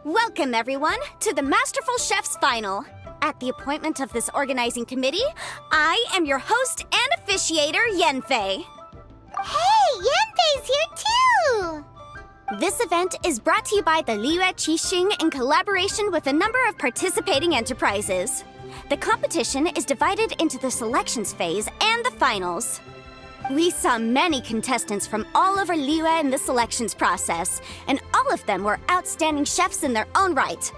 Welcome, everyone, to the Masterful Chef's Final. At the appointment of this organizing committee, I am your host and officiator, Yanfei. Hey, Yanfei's here too! This event is brought to you by the Liyue Qixing in collaboration with a number of participating enterprises. The competition is divided into the selections phase and the finals. We saw many contestants from all over Liyue in the selections process, and all of them were outstanding chefs in their own right.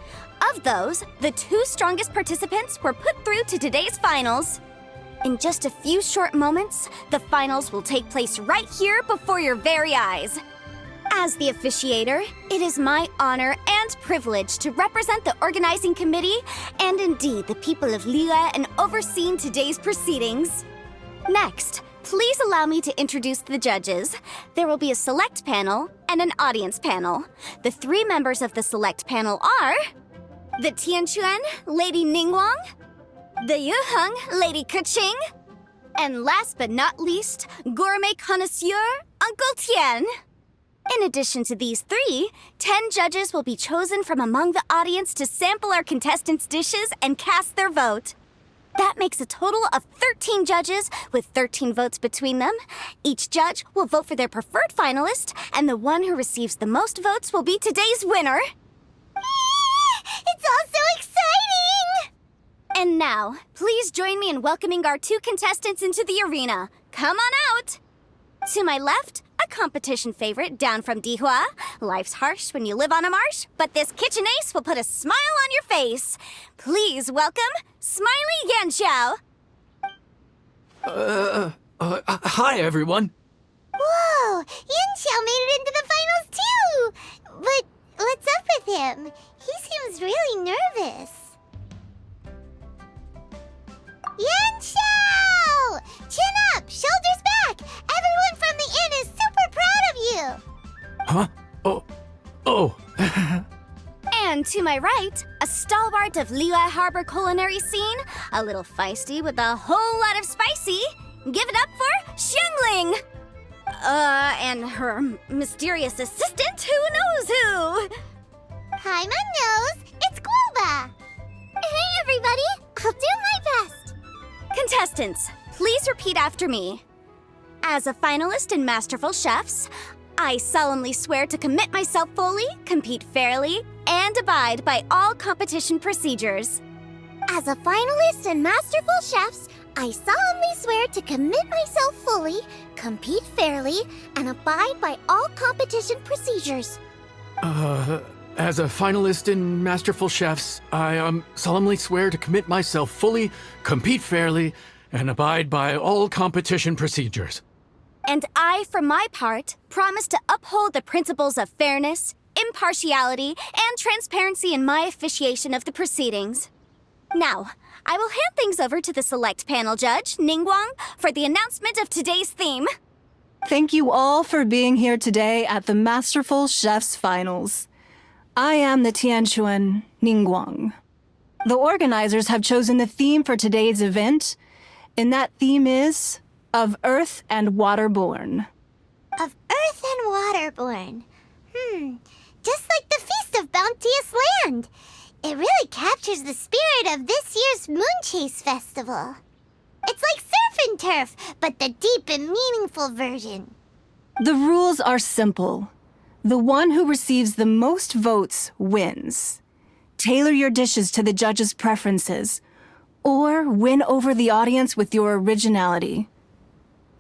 Of those, the 2 strongest participants were put through to today's finals. In just a few short moments, the finals will take place right here before your very eyes. As the officiator, it is my honor and privilege to represent the organizing committee and indeed the people of Liyue in overseeing today's proceedings. Next, please allow me to introduce the judges. There will be a select panel and an audience panel. The 3 members of the select panel are the Tianquan, Lady Ningguang, the Yuheng, Lady Keqing, and last but not least, gourmet connoisseur, Uncle Tian. In addition to these 3, 10 judges will be chosen from among the audience to sample our contestants' dishes and cast their vote. That makes a total of 13 judges with 13 votes between them. Each judge will vote for their preferred finalist, and the one who receives the most votes will be today's winner. It's all so exciting! And now, please join me in welcoming our 2 contestants into the arena. Come on out! To my left, a competition favorite down from Dihua. Life's harsh when you live on a marsh, but this kitchen ace will put a smile on your face. Please welcome Smiley Yanxiao. Hi, everyone. Whoa, Yanxiao made it into the finals too! But what's up with him? He seems really nervous. Yanxiao! Chin up, shoulders back! Everyone from the inn is super proud of you! Huh? Oh. And to my right, a stalwart of Liyue Harbor culinary scene, a little feisty with a whole lot of spicy. Give it up for Xiangling! And her mysterious assistant, who knows who? Hi, my nose, it's Guoba! Hey, everybody, I'll do my best! Contestants, please repeat after me. As a finalist in Masterful Chefs, I solemnly swear to commit myself fully, compete fairly, and abide by all competition procedures. As a finalist in Masterful Chefs, I solemnly swear to commit myself fully, compete fairly, and abide by all competition procedures. As a finalist in Masterful Chefs, I solemnly swear to commit myself fully, compete fairly, and abide by all competition procedures. And I, for my part, promise to uphold the principles of fairness, impartiality, and transparency in my officiation of the proceedings. Now, I will hand things over to the select panel judge, Ningguang, for the announcement of today's theme. Thank you all for being here today at the Masterful Chef's Finals. I am the Tianquan, Ningguang. The organizers have chosen the theme for today's event, and that theme is of Earth and Waterborn. Of Earth and Waterborn. Just like the Feast of Bounteous Land. It really captures the spirit of this year's Moonchase festival. It's like surf and turf, but the deep and meaningful version. The rules are simple. The one who receives the most votes wins. Tailor your dishes to the judges' preferences, or win over the audience with your originality.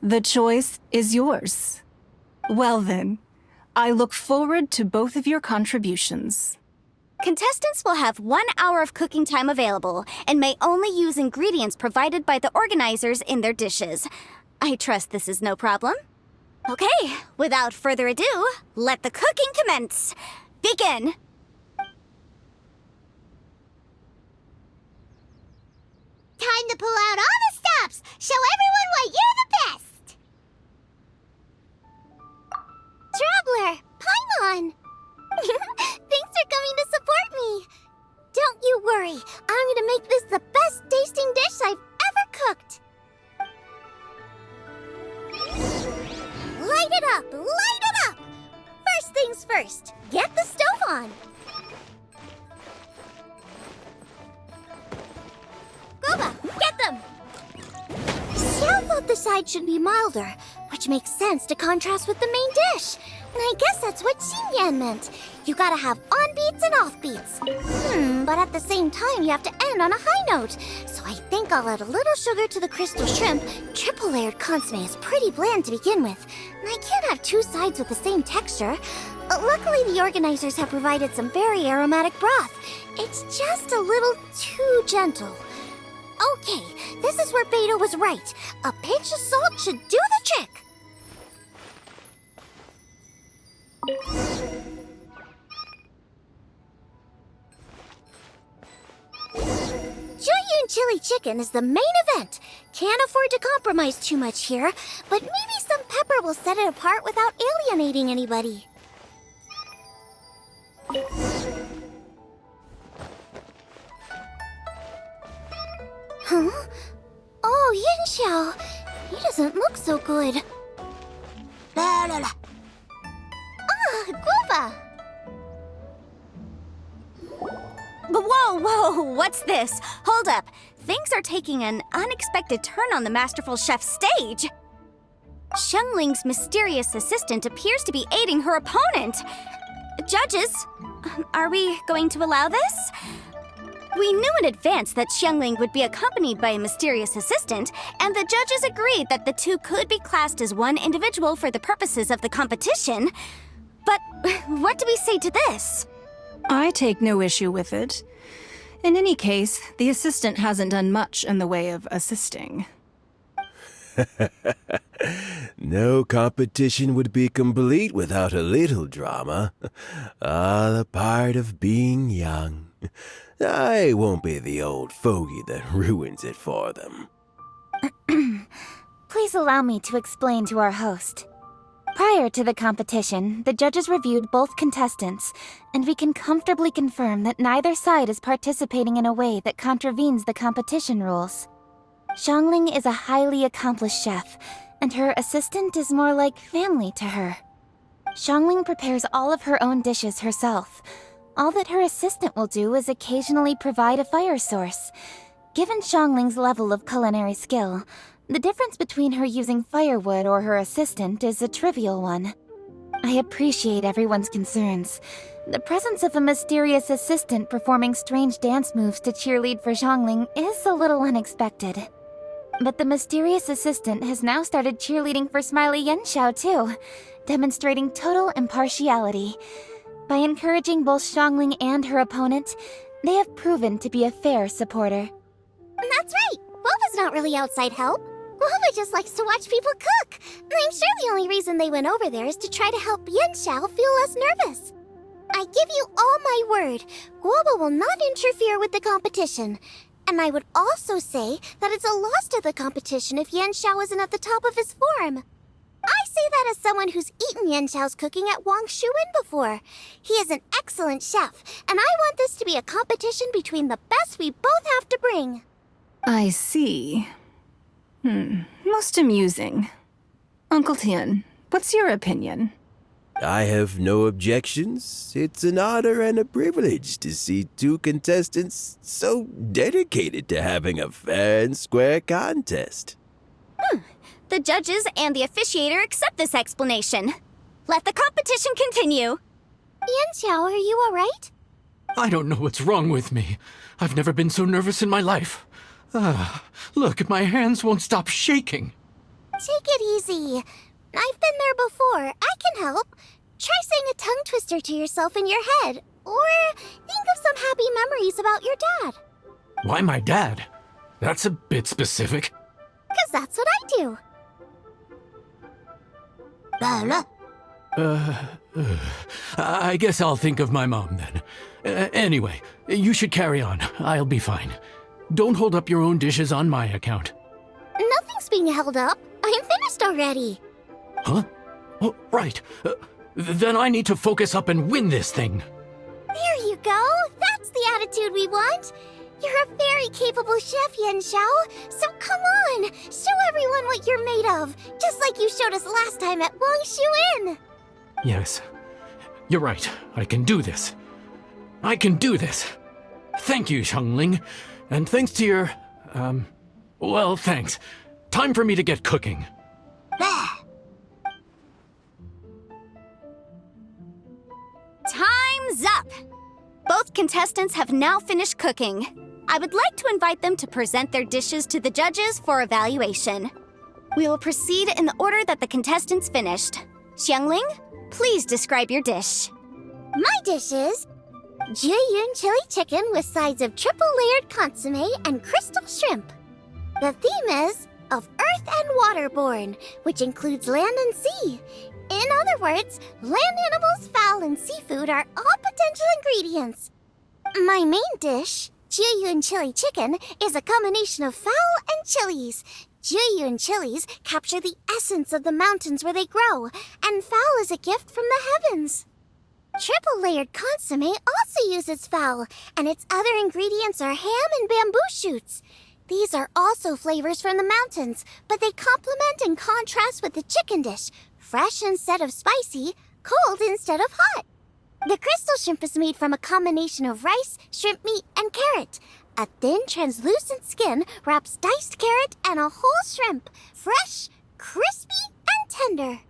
The choice is yours. Well then, I look forward to both of your contributions. Contestants will have 1 hour of cooking time available and may only use ingredients provided by the organizers in their dishes. I trust this is no problem. Okay, without further ado, let the cooking commence. Begin! Time to pull out all the stops! Show everyone why you're the best! Traveler, Paimon! Thanks for coming to support me! Don't you worry, I'm gonna make this the best tasting dish I've ever cooked! Light it up! Light it up! First things first, get the stove on! thought the side should be milder, which makes sense to contrast with the main dish. And I guess that's what Xinyan meant. You gotta have on-beats and off-beats. But at the same time, you have to end on a high note. So I think I'll add a little sugar to the crystal shrimp. Triple-layered consomme is pretty bland to begin with. And I can't have two sides with the same texture. Luckily, the organizers have provided some very aromatic broth. It's just a little too gentle. Okay, this is where Beto was right. A pinch of salt should do the trick. Jueyun chili chicken is the main event. Can't afford to compromise too much here, but maybe some pepper will set it apart without alienating anybody. Huh? Oh, Yanxiao. He doesn't look so good. Ah, Guava! Whoa, what's this? Hold up. Things are taking an unexpected turn on the Masterful Chef's stage. Xiangling's mysterious assistant appears to be aiding her opponent. Judges, are we going to allow this? We knew in advance that Xiangling would be accompanied by a mysterious assistant, and the judges agreed that the two could be classed as one individual for the purposes of the competition. But what do we say to this? I take no issue with it. In any case, the assistant hasn't done much in the way of assisting. No competition would be complete without a little drama. All a part of being young. I won't be the old fogey that ruins it for them. Please allow me to explain to our host. Prior to the competition, the judges reviewed both contestants, and we can comfortably confirm that neither side is participating in a way that contravenes the competition rules. Xiangling is a highly accomplished chef, and her assistant is more like family to her. Xiangling prepares all of her own dishes herself. All that her assistant will do is occasionally provide a fire source. Given Xiangling's level of culinary skill, the difference between her using firewood or her assistant is a trivial one. I appreciate everyone's concerns. The presence of a mysterious assistant performing strange dance moves to cheerlead for Xiangling is a little unexpected. But the mysterious assistant has now started cheerleading for Smiley Yanxiao too, demonstrating total impartiality. By encouraging both Xiangling and her opponent, they have proven to be a fair supporter. That's right! Guava's not really outside help. Guava just likes to watch people cook. I'm sure the only reason they went over there is to try to help Yanxiao feel less nervous. I give you all my word, Guava will not interfere with the competition. And I would also say that it's a loss to the competition if Yanxiao isn't at the top of his form. I say that as someone who's eaten Yanxiao's cooking at Wang Shuin before. He is an excellent chef, and I want this to be a competition between the best we both have to bring. I see. Most amusing. Uncle Tian, what's your opinion? I have no objections. It's an honor and a privilege to see two contestants so dedicated to having a fair and square contest. The judges and the officiator accept this explanation. Let the competition continue. Yanxiao, are you alright? I don't know what's wrong with me. I've never been so nervous in my life. Look, my hands won't stop shaking. Take it easy. I've been there before. I can help. Try saying a tongue twister to yourself in your head. Or think of some happy memories about your dad. Why my dad? That's a bit specific. 'Cause that's what I do. I guess I'll think of my mom then. Anyway, you should carry on. I'll be fine. Don't hold up your own dishes on my account. Nothing's being held up. I'm finished already. Huh? Oh, right. Then I need to focus up and win this thing. There you go. That's the attitude we want. You're a very capable chef, Yanxiao. So come on, show everyone what you're made of, just like you showed us last time at Wang Shuin. Yes, you're right. I can do this. I can do this. Thank you, Xiangling. And thanks to your, well, thanks. Time for me to get cooking. Time's up! Both contestants have now finished cooking. I would like to invite them to present their dishes to the judges for evaluation. We will proceed in the order that the contestants finished. Xiangling, please describe your dish. My dish is Juyun chili chicken with sides of triple-layered consomme and crystal shrimp. The theme is of earth and waterborne, which includes land and sea. In other words, land animals, fowl, and seafood are all potential ingredients. My main dish, Juyun chili chicken, is a combination of fowl and chilies. Juyun chilies capture the essence of the mountains where they grow, and fowl is a gift from the heavens. Triple-layered consomme also uses fowl, and its other ingredients are ham and bamboo shoots. These are also flavors from the mountains, but they complement and contrast with the chicken dish, fresh instead of spicy, cold instead of hot. The crystal shrimp is made from a combination of rice, shrimp meat, and carrot. A thin, translucent skin wraps diced carrot and a whole shrimp, fresh, crispy, and tender.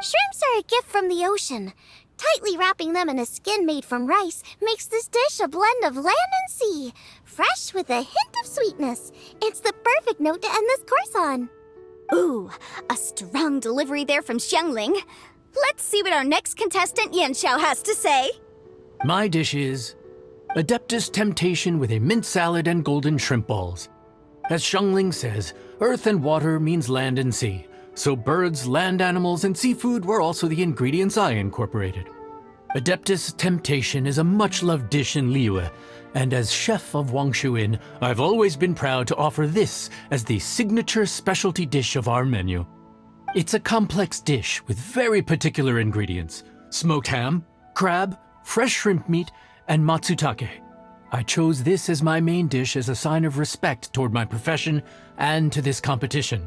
Shrimps are a gift from the ocean. Tightly wrapping them in a skin made from rice makes this dish a blend of land and sea, fresh with a hint of sweetness. It's the perfect note to end this course on. Ooh, a strong delivery there from Xiangling. Let's see what our next contestant Yanxiao has to say. My dish is Adeptus Temptation with a mint salad and golden shrimp balls. As Xiangling says, earth and water means land and sea. So birds, land animals, and seafood were also the ingredients I incorporated. Adeptus Temptation is a much-loved dish in Liyue, and as chef of Wangshuin, I've always been proud to offer this as the signature specialty dish of our menu. It's a complex dish with very particular ingredients: smoked ham, crab, fresh shrimp meat, and matsutake. I chose this as my main dish as a sign of respect toward my profession and to this competition.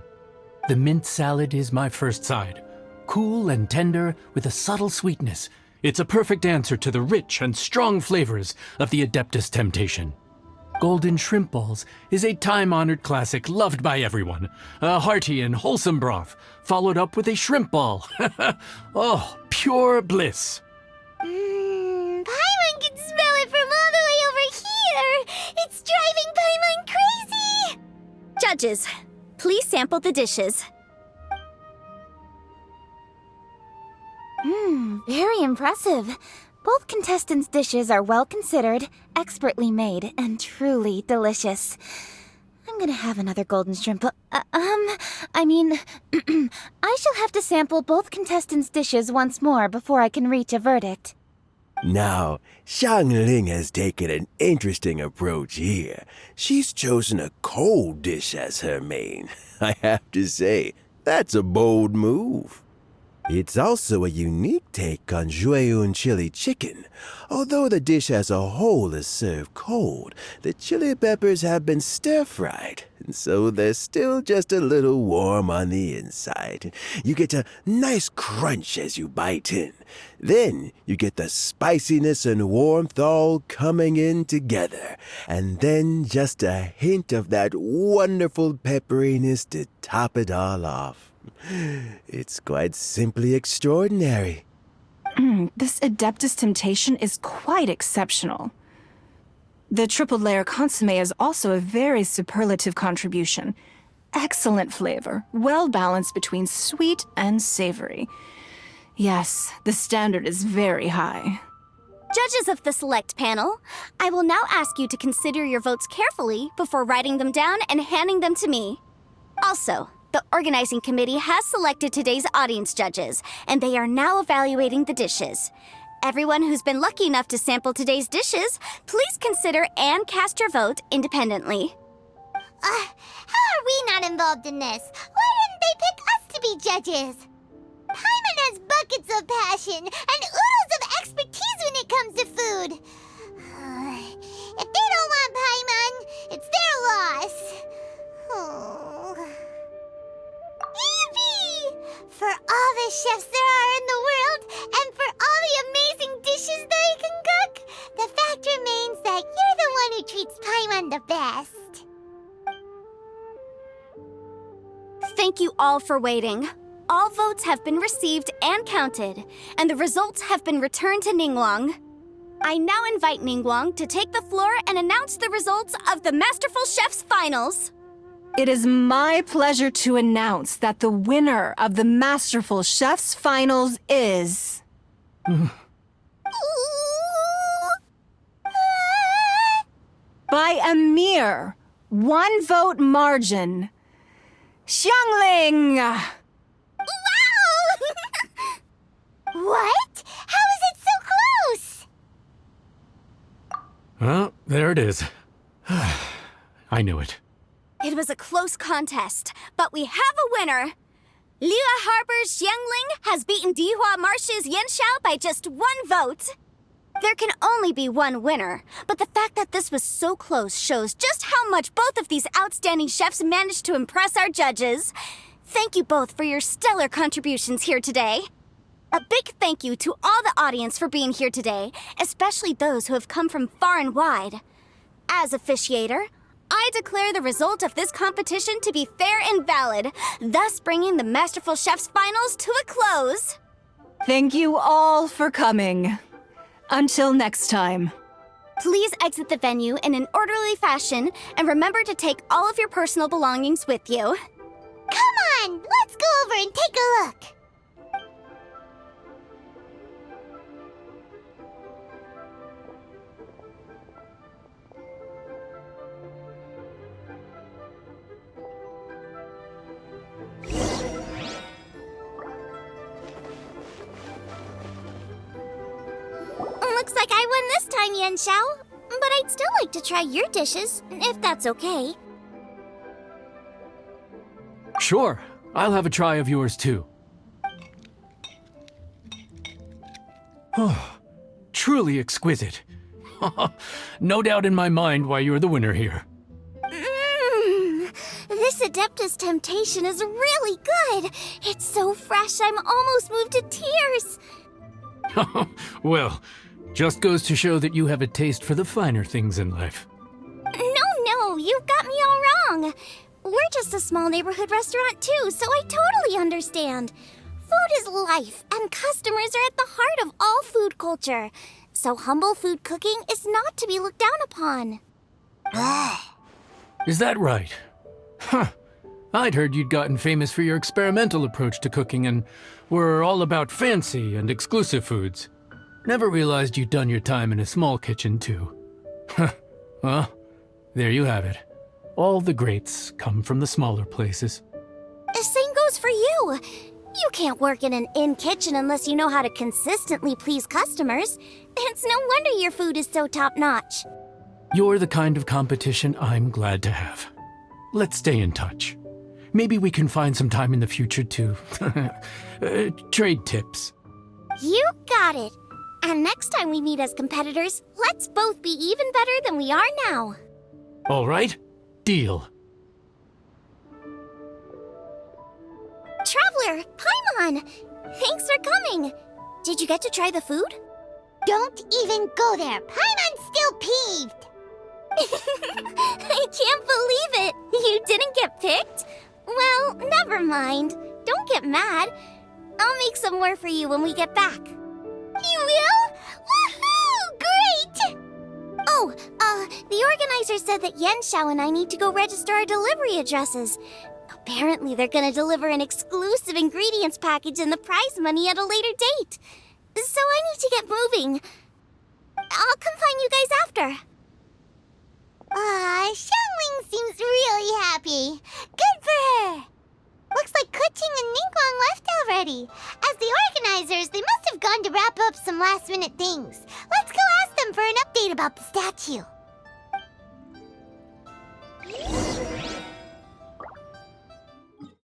The mint salad is my first side. Cool and tender with a subtle sweetness, it's a perfect answer to the rich and strong flavors of the Adeptus Temptation. Golden shrimp balls is a time-honored classic loved by everyone. A hearty and wholesome broth, followed up with a shrimp ball. Oh, pure bliss. Paimon can smell it from all the way over here. It's driving Paimon crazy. Judges, please sample the dishes. Very impressive. Both contestants' dishes are well considered, expertly made, and truly delicious. I'm gonna have another golden shrimp. I shall have to sample both contestants' dishes once more before I can reach a verdict. Now, Xiangling has taken an interesting approach here. She's chosen a cold dish as her main. I have to say, that's a bold move. It's also a unique take on Juyun chili chicken. Although the dish as a whole is served cold, the chili peppers have been stir-fried, and so they're still just a little warm on the inside. You get a nice crunch as you bite in. Then you get the spiciness and warmth all coming in together, and then just a hint of that wonderful pepperiness to top it all off. It's quite simply extraordinary. This Adeptus Temptation is quite exceptional. The triple-layer consomme is also a very superlative contribution. Excellent flavor, well balanced between sweet and savory. Yes, the standard is very high. Judges of the select panel, I will now ask you to consider your votes carefully before writing them down and handing them to me. Also, the organizing committee has selected today's audience judges, and they are now evaluating the dishes. Everyone who's been lucky enough to sample today's dishes, please consider and cast your vote independently. How are we not involved in this? Why didn't they pick us to be judges? Paimon has buckets of passion and oodles of expertise when it comes to food. If they don't want Paimon, it's their loss. Oh. Yippee! For all the chefs there are in the world, and for all the amazing dishes they can cook, the fact remains that you're the one who treats Paimon the best. Thank you all for waiting. All votes have been received and counted, and the results have been returned to Ningguang. I now invite Ningguang to take the floor and announce the results of the Masterful Chef's Finals. It is my pleasure to announce that the winner of the Masterful Chef's Finals is... by a mere 1 vote margin, Xiangling! Wow! What? How is it so close? Well, there it is. I knew it. It was a close contest, but we have a winner. Liyue Harbor's Xiangling has beaten Dihua Marsh's Yanxiao by just 1 vote. There can only be one winner, but the fact that this was so close shows just how much both of these outstanding chefs managed to impress our judges. Thank you both for your stellar contributions here today. A big thank you to all the audience for being here today, especially those who have come from far and wide. As officiator, I declare the result of this competition to be fair and valid, thus bringing the Masterful Chef's Finals to a close. Thank you all for coming. Until next time. Please exit the venue in an orderly fashion, and remember to take all of your personal belongings with you. Come on, let's go over and take a look. Looks like I won this time, Yanxiao. But I'd still like to try your dishes, if that's okay. Sure, I'll have a try of yours too. Oh, truly exquisite. No doubt in my mind why you're the winner here. This Adeptus Temptation is really good. It's so fresh, I'm almost moved to tears. Well, just goes to show that you have a taste for the finer things in life. No, you've got me all wrong. We're just a small neighborhood restaurant too, so I totally understand. Food is life, and customers are at the heart of all food culture. So humble food cooking is not to be looked down upon. Is that right? Huh. I'd heard you'd gotten famous for your experimental approach to cooking and were all about fancy and exclusive foods. Never realized you'd done your time in a small kitchen, too. Well, there you have it. All the greats come from the smaller places. The same goes for you. You can't work in an inn kitchen unless you know how to consistently please customers. It's no wonder your food is so top-notch. You're the kind of competition I'm glad to have. Let's stay in touch. Maybe we can find some time in the future to trade tips. You got it. And next time we meet as competitors, let's both be even better than we are now. All right? Deal. Traveler, Paimon! Thanks for coming. Did you get to try the food? Don't even go there. Paimon's still peeved. I can't believe it. You didn't get picked? Well, never mind. Don't get mad. I'll make some more for you when we get back. You will? Woohoo! Great! Oh, the organizer said that Yanxiao and I need to go register our delivery addresses. Apparently, they're gonna deliver an exclusive ingredients package and the prize money at a later date. So I need to get moving. I'll come find you guys after. Xiangling seems really happy. Good for her. Looks like Kuching and Ningguang left already. As the organizers, they must have gone to wrap up some last-minute things. Let's go ask them for an update about the statue.